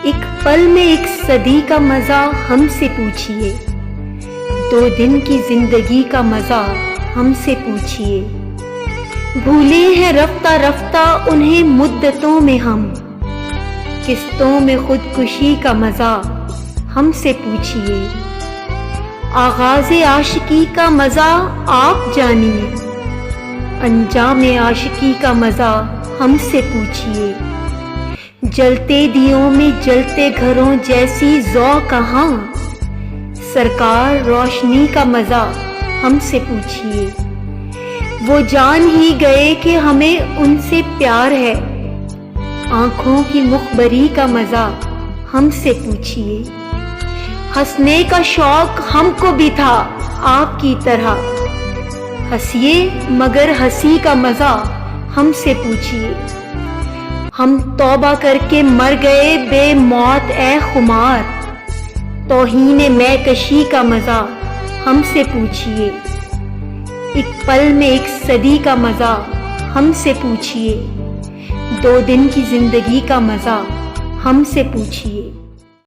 ایک پل میں ایک صدی کا مزہ ہم سے پوچھئے، 2 دن کی زندگی کا مزہ ہم سے پوچھئے، بھولے ہیں رفتہ رفتہ انہیں مدتوں میں ہم، قسطوں میں خودکشی کا مزہ ہم سے پوچھئے، آغاز عاشقی کا مزہ آپ جانیے، انجام عاشقی کا مزہ ہم سے پوچھئے، جلتے دیوں میں جلتے گھروں جیسی ذوق کہاں، سرکار روشنی کا مزہ ہم سے پوچھئے، وہ جان ہی گئے کہ ہمیں ان سے پیار ہے، آنکھوں کی مخبری کا مزہ ہم سے پوچھئے، ہنسنے کا شوق ہم کو بھی تھا آپ کی طرح، ہنسیے مگر ہنسی کا مزہ ہم سے پوچھئے، ہم توبہ کر کے مر گئے بے موت اے خمار، توہین مے کشی کا مزہ ہم سے پوچھئے، ایک پل میں ایک صدی کا مزہ ہم سے پوچھئے، 2 دن کی زندگی کا مزہ ہم سے پوچھئے۔